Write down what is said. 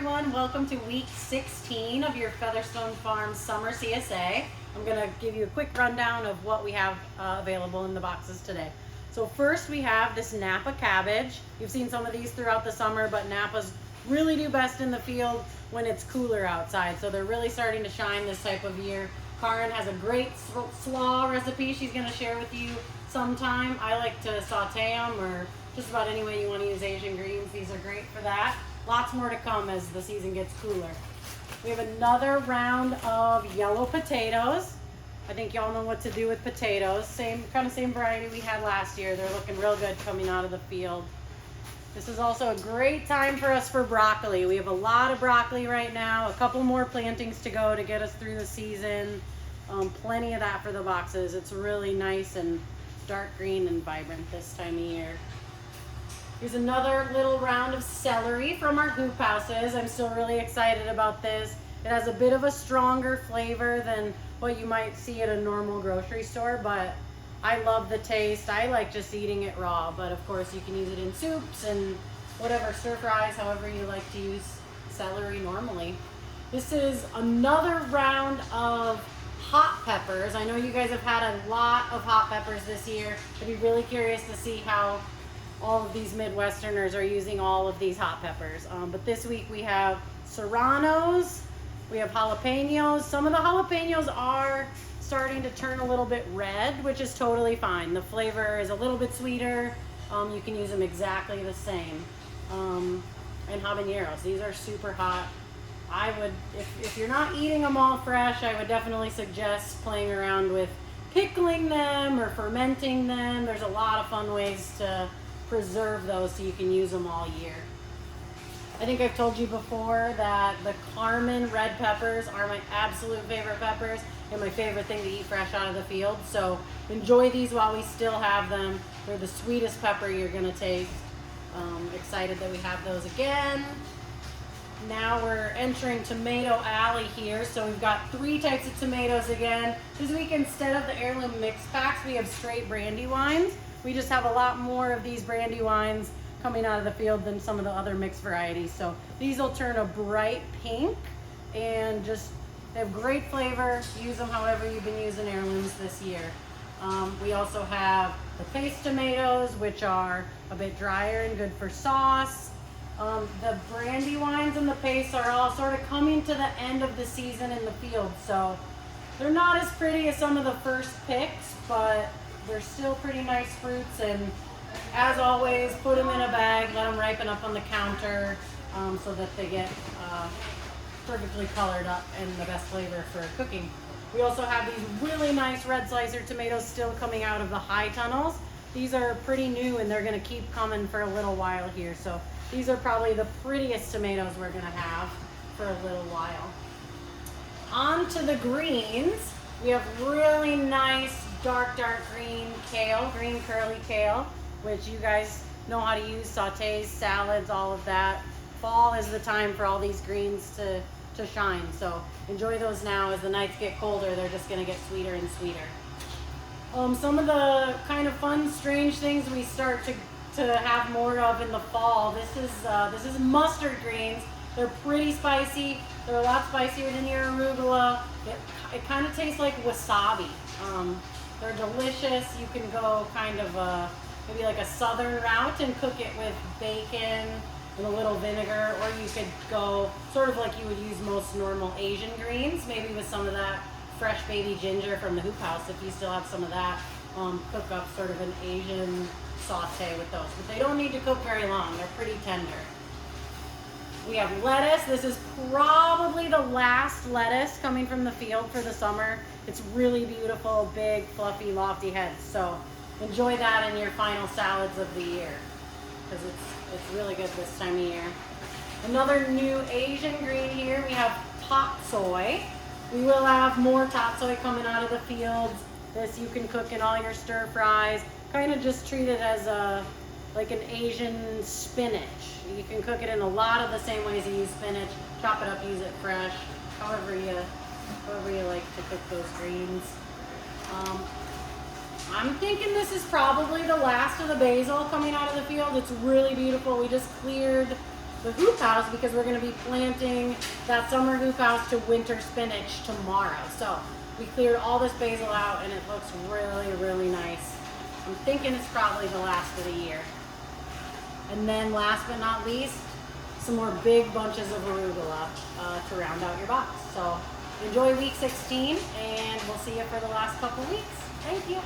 everyone. Welcome to week 16 of your Featherstone Farms Summer CSA. I'm going to give you a quick rundown of what we have available in the boxes today. So first we have this Napa cabbage. You've seen some of these throughout the summer, but Napas really do best in the field when it's cooler outside. So they're really starting to shine this type of year. Karen has a great slaw recipe she's going to share with you sometime. I like to saute them, or just about any way you want to use Asian greens. These are great for that. Lots more to come as the season gets cooler. We have another round of yellow potatoes. I think y'all know what to do with potatoes. Same variety we had last year. They're looking real good coming out of the field. This is also a great time for us for broccoli. We have a lot of broccoli right now. A couple more plantings to go to get us through the season. Plenty of that for the boxes. It's really nice and dark green and vibrant this time of year. Here's another little round of celery from our hoop houses. I'm still really excited about this. It has a bit of a stronger flavor than what you might see at a normal grocery store, but I love the taste. I like just eating it raw, but of course you can use it in soups and whatever, stir fries, however you like to use celery normally. This is another round of hot peppers. I know you guys have had a lot of hot peppers this year. I'd be really curious to see how all of these Midwesterners are using all of these hot peppers. But this week we have serranos, we have jalapenos. Some of the jalapenos are starting to turn a little bit red, which is totally fine. The flavor is a little bit sweeter. You can use them exactly the same. And habaneros, these are super hot. I would, if you're not eating them all fresh, I would definitely suggest playing around with pickling them or fermenting them. There's a lot of fun ways to preserve those so you can use them all year. I think I've told you before that the Carmen red peppers are my absolute favorite peppers and my favorite thing to eat fresh out of the field. So enjoy these while we still have them. They're the sweetest pepper you're gonna taste. Excited that we have those again. Now we're entering Tomato Alley here. So we've got 3 types of tomatoes again. This week, instead of the heirloom mix packs, we have straight brandy wines. We just have a lot more of these brandy wines coming out of the field than some of the other mixed varieties. So these will turn a bright pink and just, they have great flavor. Use them however you've been using heirlooms this year. We also have the paste tomatoes, which are a bit drier and good for sauce. The brandy wines and the paste are all sort of coming to the end of the season in the field. So they're not as pretty as some of the first picks, but they're still pretty nice fruits, and as always, put them in a bag, let them ripen up on the counter so that they get perfectly colored up and the best flavor for cooking. We also have these really nice red slicer tomatoes still coming out of the high tunnels. These are pretty new and they're going to keep coming for a little while here. So these are probably the prettiest tomatoes we're going to have for a little while. On to the greens. We have really nice dark green kale, green curly kale, which you guys know how to use, sautés, salads, all of that. Fall is the time for all these greens to shine. So enjoy those now. As the nights get colder, they're just gonna get sweeter and sweeter. Some of the kind of fun, strange things we start to have more of in the fall. This is mustard greens. They're pretty spicy. They're a lot spicier than your arugula. It kind of tastes like wasabi. They're delicious. You can go kind of maybe like a southern route and cook it with bacon and a little vinegar, or you could go sort of like you would use most normal Asian greens, maybe with some of that fresh baby ginger from the hoop house if you still have some of that. Cook up sort of an Asian saute with those, but they don't need to cook very long. They're pretty tender. We have lettuce. This is probably the last lettuce coming from the field for the summer. It's really beautiful, big, fluffy, lofty heads. So enjoy that in your final salads of the year, because it's really good this time of year. Another new Asian green here, we have tatsoi. We will have more tatsoi coming out of the fields. This you can cook in all your stir fries. Kind of just treat it as like an Asian spinach. You can cook it in a lot of the same ways you use spinach. Chop it up, use it fresh, however you like to cook those greens. I'm thinking this is probably the last of the basil coming out of the field. It's really beautiful. We just cleared the hoop house because we're going to be planting that summer hoop house to winter spinach tomorrow. So we cleared all this basil out and it looks really, really nice. I'm thinking it's probably the last of the year. And then last but not least, some more big bunches of arugula to round out your box. So enjoy week 16 and we'll see you for the last couple weeks. Thank you.